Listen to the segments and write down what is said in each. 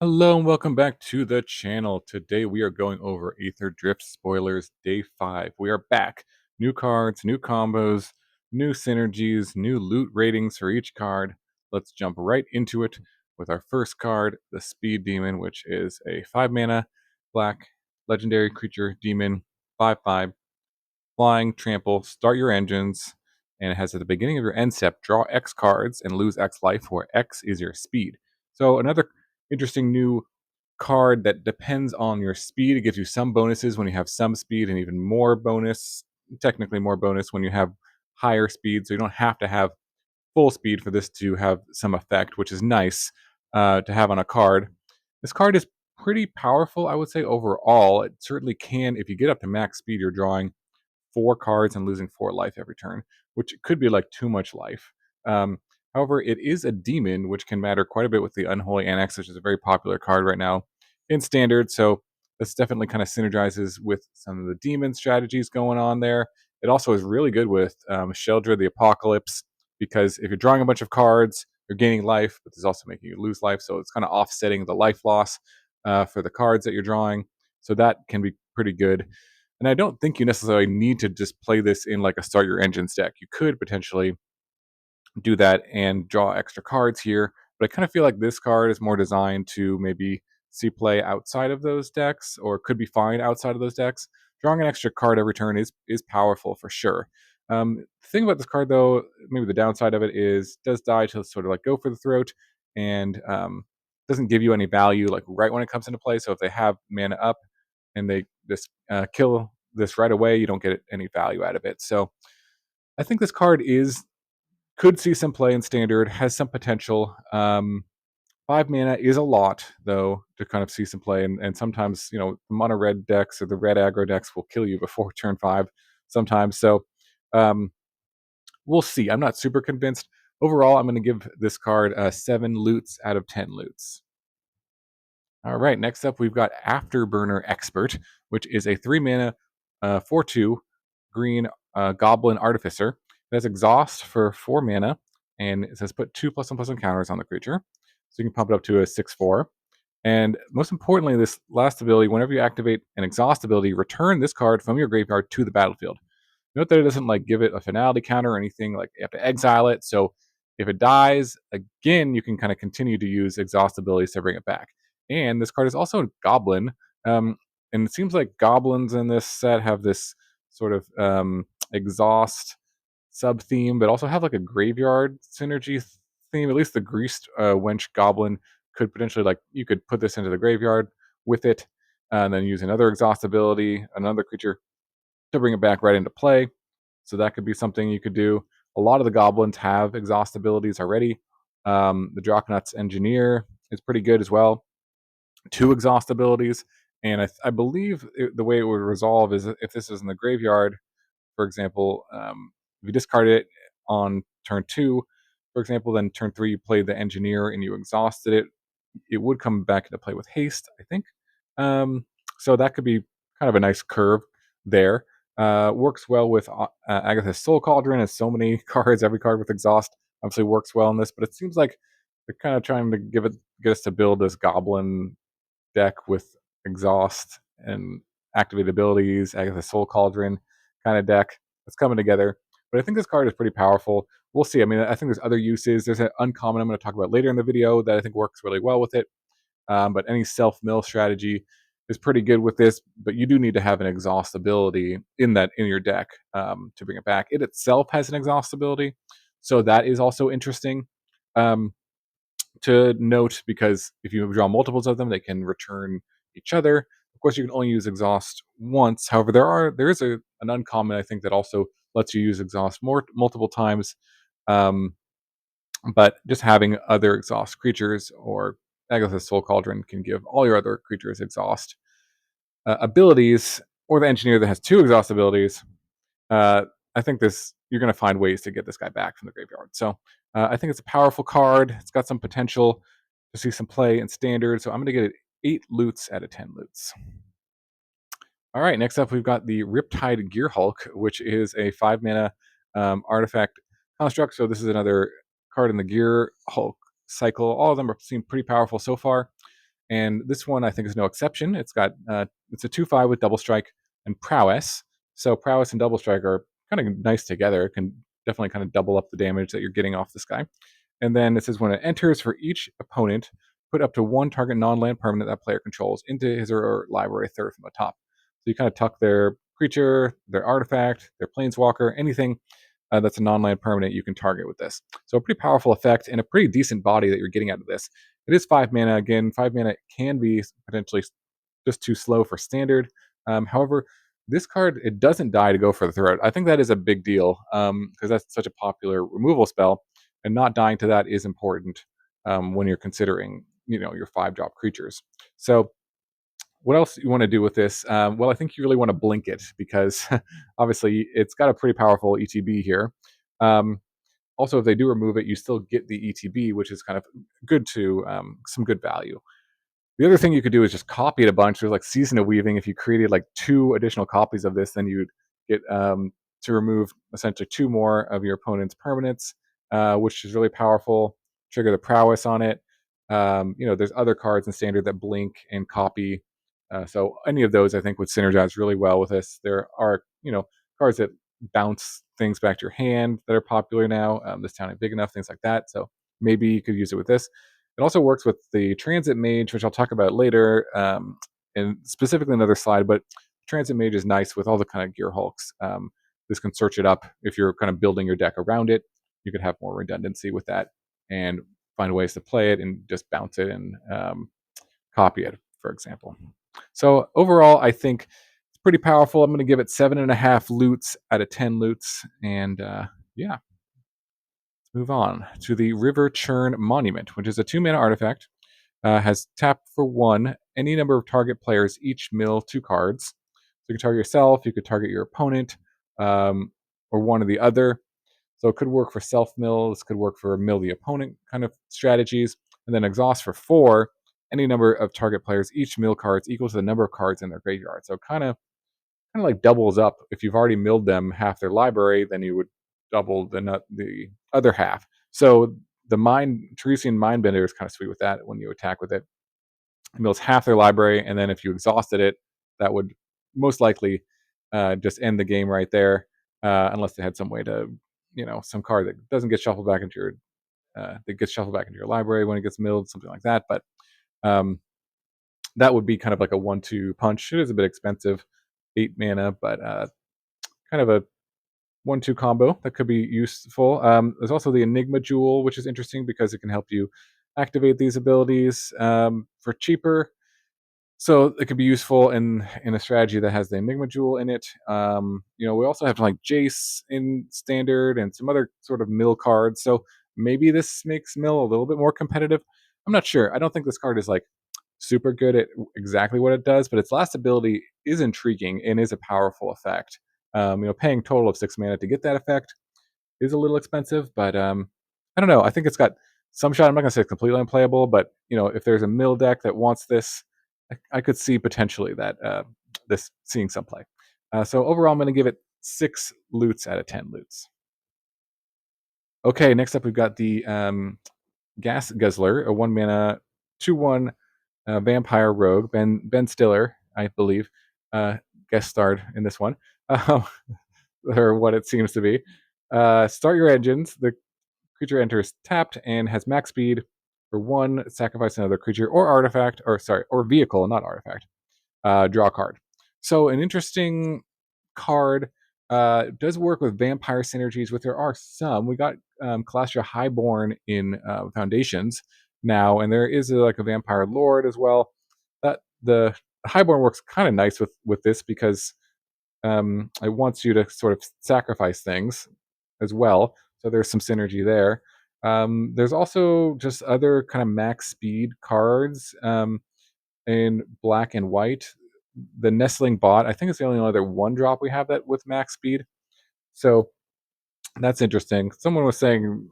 Hello and welcome back to the channel. Today we are going over Aetherdrift spoilers day 5. We are back. New cards, new combos, new synergies, new loot ratings for each card. Let's jump right into it with our first card, the Speed Demon, which is a 5 mana black legendary creature demon, 5/5, flying, trample, start your engines, and it has at the beginning of your end step, draw X cards and lose X life, where X is your speed. So another interesting new card that depends on your speed. It gives you some bonuses when you have some speed, and even more bonus, technically more bonus when you have higher speed. So you don't have to have full speed for this to have some effect, which is nice to have on a card. This card is pretty powerful, I would say, overall. It certainly can, if you get up to max speed, you're drawing 4 cards and losing 4 life every turn, which could be like too much life. Um, However, it is a demon, which can matter quite a bit with the Unholy Annex, which is a very popular card right now in Standard. So this definitely kind of synergizes with some of the demon strategies going on there. It also is really good with Sheldra the Apocalypse, because if you're drawing a bunch of cards, you're gaining life, but there's also making you lose life. So it's kind of offsetting the life loss for the cards that you're drawing. So that can be pretty good. And I don't think you necessarily need to just play this in like a start your engines deck. You could potentially do that and draw extra cards here, but I kind of feel like this card is more designed to maybe see play outside of those decks, or could be fine outside of those decks. Drawing an extra card every turn is powerful for sure. The thing about this card, though, maybe the downside of it is does die to sort of like go for the throat, and doesn't give you any value like right when it comes into play. So if they have mana up and they just kill this right away, you don't get any value out of it. So I think this card could see some play in Standard, has some potential. 5 mana is a lot, though, to kind of see some play, and sometimes the mono red decks or the red aggro decks will kill you before turn 5 sometimes. So um, we'll see. I'm not super convinced. Overall, I'm going to give this card 7 loots out of 10 loots. All right, next up we've got Afterburner Expert, which is a 3 mana 4/2 green Goblin Artificer. It has Exhaust for 4 mana, and it says put 2+1/+1 counters on the creature. So you can pump it up to a 6/4. And most importantly, this last ability, whenever you activate an Exhaust ability, return this card from your graveyard to the battlefield. Note that it doesn't like give it a finality counter or anything. Like you have to exile it. So if it dies again, you can kind of continue to use exhaust abilities to bring it back. And this card is also a goblin. And it seems like goblins in this set have this sort of exhaust sub theme, but also have like a graveyard synergy theme. At least the greased wench goblin could potentially, like, you could put this into the graveyard with it, and then use another exhaust ability, another creature, to bring it back right into play. So that could be something you could do. A lot of the goblins have exhaust abilities already. The Draconut's Engineer is pretty good as well. 2 exhaust abilities. And I believe the way it would resolve is if this is in the graveyard, for example, if you discard it on turn 2, for example, then turn 3 you played the Engineer and you exhausted it, it would come back into play with haste, I think. So that could be kind of a nice curve there. Works well with Agatha's Soul Cauldron, has so many cards. Every card with exhaust obviously works well in this, but it seems like they're kind of trying to get us to build this goblin deck with exhaust and activate abilities, Agatha's Soul Cauldron kind of deck that's coming together. But I think this card is pretty powerful. We'll see. I mean, I think there's other uses. There's an uncommon I'm going to talk about later in the video that I think works really well with it. But any self-mill strategy is pretty good with this, but you do need to have an exhaust ability in your deck to bring it back. It itself has an exhaust ability, so that is also interesting to note, because if you draw multiples of them, they can return each other. Of course, you can only use exhaust once. However, there is an uncommon, I think, that also lets you use exhaust multiple times. Um, but just having other exhaust creatures, or Agatha's Soul Cauldron can give all your other creatures exhaust abilities, or the Engineer that has 2 exhaust abilities. I think you're going to find ways to get this guy back from the graveyard. So I think it's a powerful card. It's got some potential to see some play in Standard. So I'm going to get it 8 loots out of 10 loots. All right, next up we've got the Riptide Gearhulk, which is a 5 mana artifact construct. So this is another card in the Gearhulk cycle. All of them seem pretty powerful so far. and this one I think is no exception. It's got it's a 2/5 with double strike and prowess. So prowess and double strike are kind of nice together. It can definitely kind of double up the damage that you're getting off this guy. And then it says when it enters, for each opponent, put up to one target non-land permanent that player controls into his or her library third from the top. So you kind of tuck their creature, their artifact, their planeswalker, anything that's a non-land permanent you can target with this. So a pretty powerful effect and a pretty decent body that you're getting out of this. It is 5 mana. Again, 5 mana can be potentially just too slow for standard. However, this card, it doesn't die to go for the throat. I think that is a big deal because that's such a popular removal spell, and not dying to that is important when you're considering, your 5-drop creatures. So what else you want to do with this? Well, I think you really want to blink it because obviously it's got a pretty powerful ETB here. Also, if they do remove it, you still get the ETB, which is kind of good to some good value. The other thing you could do is just copy it a bunch. There's like Season of Weaving. If you created like 2 additional copies of this, then you'd get to remove essentially 2 more of your opponent's permanents, which is really powerful. Trigger the prowess on it. There's other cards in standard that blink and copy. So any of those I think would synergize really well with this. There are, cards that bounce things back to your hand that are popular now. This town ain't big enough, things like that. So maybe you could use it with this. It also works with the Transit Mage, which I'll talk about later, and specifically another slide. But Transit Mage is nice with all the kind of Gearhulks. This can search it up if you're kind of building your deck around it. You could have more redundancy with that and find ways to play it and just bounce it and copy it, for example. So overall, I think it's pretty powerful. I'm going to give it 7.5 loots out of 10 loots, and yeah. Move on to the Riverchur Monument, which is a 2-mana artifact. Has tap for 1. Any number of target players each mill 2 cards. So you can target yourself, you could target your opponent, or one or the other. So it could work for self mill. This could work for mill the opponent kind of strategies. And then exhaust for 4. Any number of target players each mill cards equal to the number of cards in their graveyard. So kind of like doubles up. If you've already milled them half their library, then you would double the other half. So the Teresian Mindbender is kind of sweet with that when you attack with it. It mills half their library, and then if you exhausted it, that would most likely just end the game right there, unless they had some way to, some card that doesn't get shuffled back into your that gets shuffled back into your library when it gets milled, something like that. But that would be kind of like a 1-2 punch. It is a bit expensive, 8 mana, but kind of a 1-2 combo that could be useful. There's also the Enigma Jewel, which is interesting because it can help you activate these abilities for cheaper. So it could be useful in a strategy that has the Enigma Jewel in it. We also have like Jace in standard and some other sort of mill cards. So maybe this makes mill a little bit more competitive. I'm not sure. I don't think this card is like super good at exactly what it does, but its last ability is intriguing and is a powerful effect. Paying total of 6 mana to get that effect is a little expensive, but I don't know. I think it's got some shot. I'm not going to say it's completely unplayable, but if there's a mill deck that wants this, I could see potentially that this seeing some play. So overall, I'm going to give it 6 loots out of 10 loots. Okay, next up we've got the Gas Guzzler, a 1 mana 2/1 vampire rogue. Ben Stiller, I believe, guest starred in this one, or what it seems to be. Start your engines. The creature enters tapped and has max speed for 1. Sacrifice another creature or artifact, or vehicle, not artifact. Draw a card. So an interesting card. Does work with vampire synergies, which there are some. We got Calastia Highborn in Foundations now, and there is like a vampire lord as well. That the Highborn works kind of nice with this because it wants you to sort of sacrifice things as well. So there's some synergy there. There's also just other kind of max speed cards in black and white. The Nestling Bot, I think it's the only other 1-drop we have that with max speed. So that's interesting. Someone was saying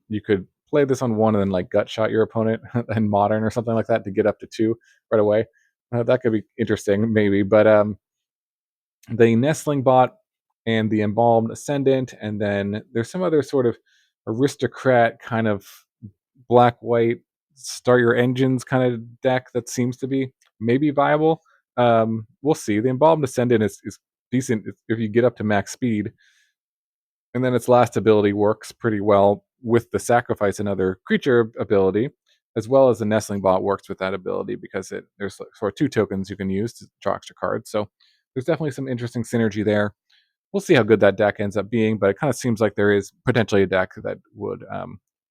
you could play this on 1 and then like gut shot your opponent in modern or something like that to get up to 2 right away. That could be interesting, maybe. But the Nestling Bot and the Embalmed Ascendant, and then there's some other sort of aristocrat kind of black-white start your engines kind of deck that seems to be maybe viable. We'll see. The Embalmed Ascendant is decent if you get up to max speed, and then its last ability works pretty well with the Sacrifice another creature ability, as well as the Nestling Bot works with that ability because there's sort of 2 tokens you can use to draw extra cards. So there's definitely some interesting synergy there. We'll see how good that deck ends up being, but it kind of seems like there is potentially a deck that would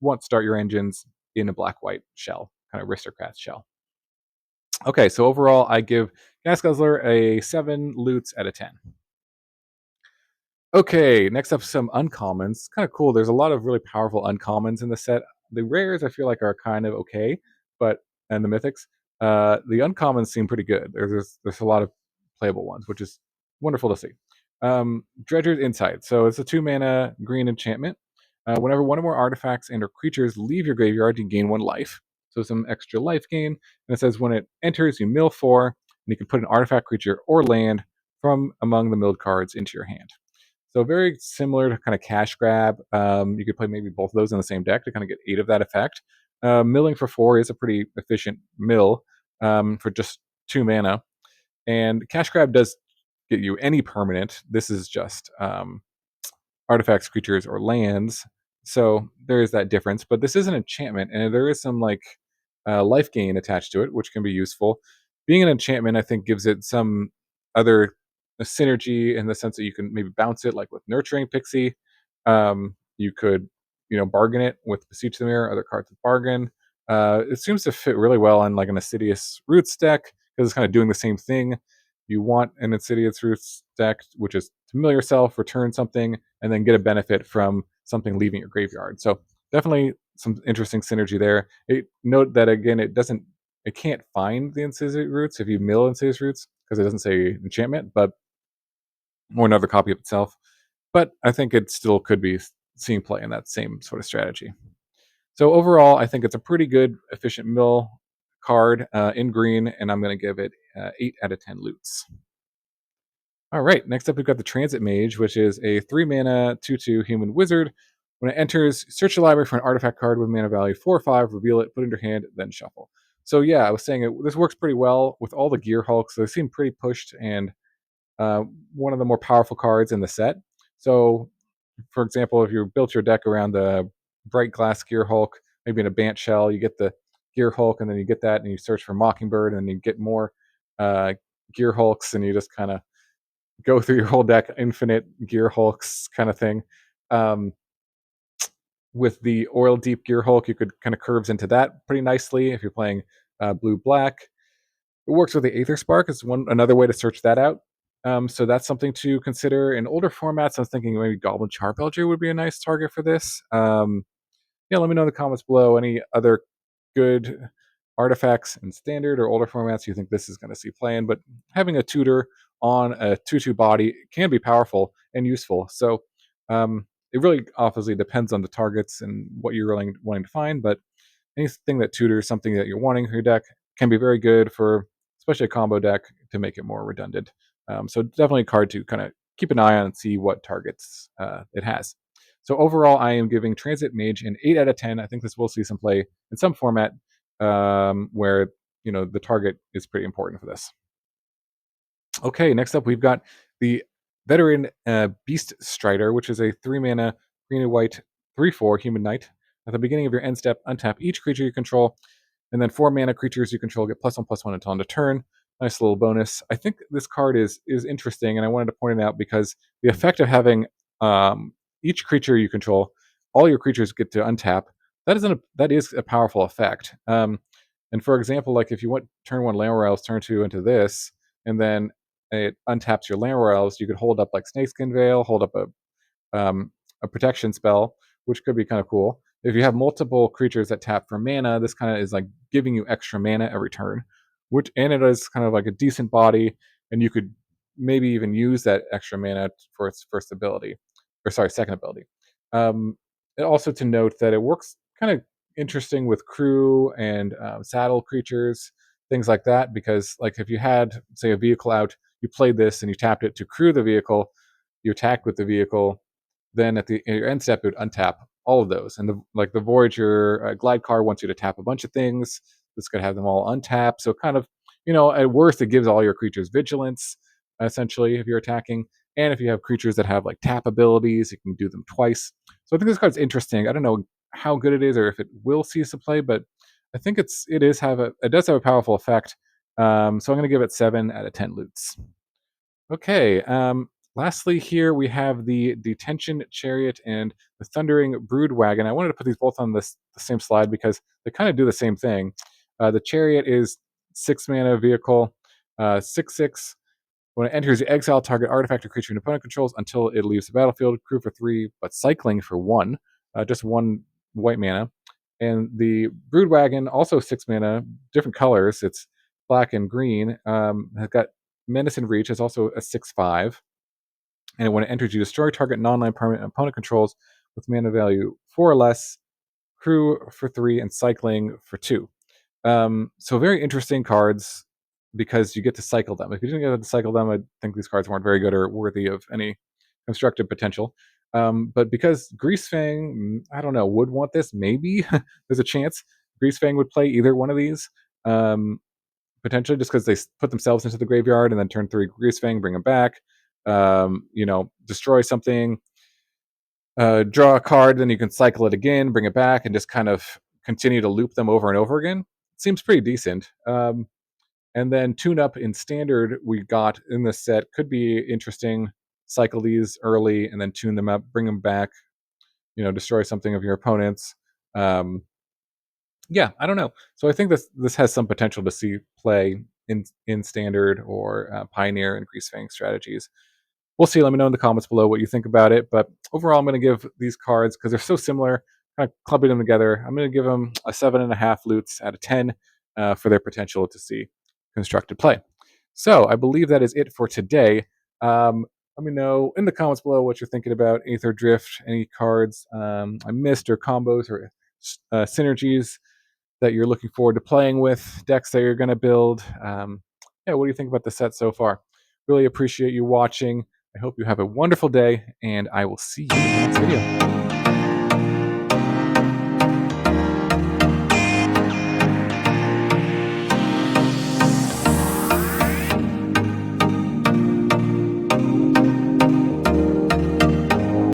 want to start your engines in a black-white shell, kind of Aristocrat shell. Okay, so overall, I give Gas Guzzler a 7 loots out of 10. Okay, next up, some uncommons. It's kind of cool. There's a lot of really powerful uncommons in the set. The rares I feel like are kind of okay, but and the mythics, the uncommons seem pretty good. There's a lot of playable ones, which is wonderful to see. Dredger's Insight. So it's a 2 mana green enchantment. Whenever one or more artifacts and or creatures leave your graveyard, you gain 1 life. So some extra life gain. And it says when it enters, you mill 4, and you can put an artifact, creature, or land from among the milled cards into your hand. So very similar to kind of cash grab. You could play maybe both of those in the same deck to kind of get 8 of that effect. Milling for 4 is a pretty efficient mill for just 2 mana. And cash grab does get you any permanent. This is just artifacts, creatures, or lands. So there is that difference. But this is an enchantment, and there is some like life gain attached to it, which can be useful. Being an enchantment, I think, gives it some other synergy in the sense that you can maybe bounce it, like with Nurturing Pixie. You could, bargain it with Beseech the Mirror, other cards with bargain. It seems to fit really well in like an Insidious Roots deck because it's kind of doing the same thing. You want an Insidious Roots deck, which is to mill yourself, return something, and then get a benefit from something leaving your graveyard. So definitely some interesting synergy there. Note that again, it can't find the Insidious Roots if you mill Insidious Roots because it doesn't say enchantment, but or another copy of itself. But I think it still could be seeing play in that same sort of strategy. So overall, I think it's a pretty good, efficient mill card in green, and I'm going to give it 8 out of 10 loots. All right, next up we've got the Transit Mage, which is a 3 mana 2/2 human wizard. When it enters, search your library for an artifact card with mana value 4 or 5, reveal it, put it in your hand, then shuffle. So yeah, I was saying this works pretty well with all the Gearhulks. They seem pretty pushed and one of the more powerful cards in the set. So, for example, if you built your deck around the Bright Glass Gearhulk, maybe in a Bant Shell, you get the Gearhulk, and then you get that, and you search for Mockingbird, and you get more Gearhulks, and you just kind of go through your whole deck, infinite Gearhulks kind of thing. Um, with the Oil Deep Gearhulk, you could kind of curves into that pretty nicely if you're playing blue-black. It works with the Aether Spark. It's another way to search that out. So that's something to consider. In older formats, I was thinking maybe Goblin Charbelcher would be a nice target for this. Yeah, let me know in the comments below any other good artifacts in standard or older formats you think this is going to see play in. But having a tutor on a 2/2 body can be powerful and useful. So it really obviously depends on the targets and what you're really wanting to find. But anything that tutors something that you're wanting for your deck can be very good for, especially a combo deck, to make it more redundant. So definitely a card to kind of keep an eye on and see what targets it has. So overall, I am giving Transit Mage an 8 out of 10. I think this will see some play in some format where the target is pretty important for this. Okay, next up we've got the Veteran Beast Strider, which is a 3 mana green and white 3/4 human knight. At the beginning of your end step, untap each creature you control, and then 4 mana creatures you control get +1/+1 until end of turn. Nice little bonus. I think this card is interesting, and I wanted to point it out because the effect of having each creature you control, all your creatures get to untap. That is a powerful effect. And for example, like if you want turn 1 Land Royals, turn 2 into this, and then it untaps your Land Royals, you could hold up like Snakeskin Veil, hold up a protection spell, which could be kind of cool. If you have multiple creatures that tap for mana, this kind of is like giving you extra mana every turn, and it is kind of like a decent body, and you could maybe even use that extra mana for its second ability. And also to note that it works kind of interesting with crew and saddle creatures, things like that, because like if you had, say, a vehicle out, you played this and you tapped it to crew the vehicle, you attacked with the vehicle, then at your end step it would untap all of those. And the Voyager glide card wants you to tap a bunch of things. It's going to have them all untapped. So kind of, at worst, it gives all your creatures vigilance, essentially, if you're attacking. And if you have creatures that have like tap abilities, you can do them twice. So I think this card's interesting. I don't know how good it is or if it will see some play, but I think it does have a powerful effect. So I'm going to give it 7 out of 10 loots. Okay. Lastly, here we have the Detention Chariot and the Thundering Brood Wagon. I wanted to put these both on the same slide because they kind of do the same thing. The Chariot is 6 mana vehicle, 6/6. When it enters, you exile target artifact or creature an opponent controls until it leaves the battlefield. Crew for 3, but cycling for 1, just 1 white mana. And the Brood Wagon, also 6 mana, different colors. It's black and green. Has got Menace and Reach. It's also a 6/5. And when it enters, you destroy target non-land permanent opponent controls with mana value 4 or less. Crew for 3 and cycling for 2. So very interesting cards because you get to cycle them. If you didn't get to cycle them, I think these cards weren't very good or worthy of any constructive potential. But because Greasefang, I don't know, would want this, maybe there's a chance Greasefang would play either one of these. Potentially just because they put themselves into the graveyard and then turn 3 Greasefang, bring them back. Destroy something, draw a card, then you can cycle it again, bring it back, and just kind of continue to loop them over and over again. Seems pretty decent. And then tune up in standard we got in this set could be interesting. Cycle these early and then tune them up, bring them back, destroy something of your opponents. Yeah, I don't know. So I think this has some potential to see play in standard or pioneer and Greasefang strategies. We'll see. Let me know in the comments below what you think about it. But overall, I'm going to give these cards, because they're so similar, kind of clubbing them together, I'm going to give them a 7.5 loots out of 10 for their potential to see constructed play. So I believe that is it for today. Let me know in the comments below what you're thinking about Aetherdrift, any cards I missed, or combos, or synergies that you're looking forward to playing with, decks that you're going to build. Yeah, what do you think about the set so far? Really appreciate you watching. I hope you have a wonderful day, and I will see you in the next video.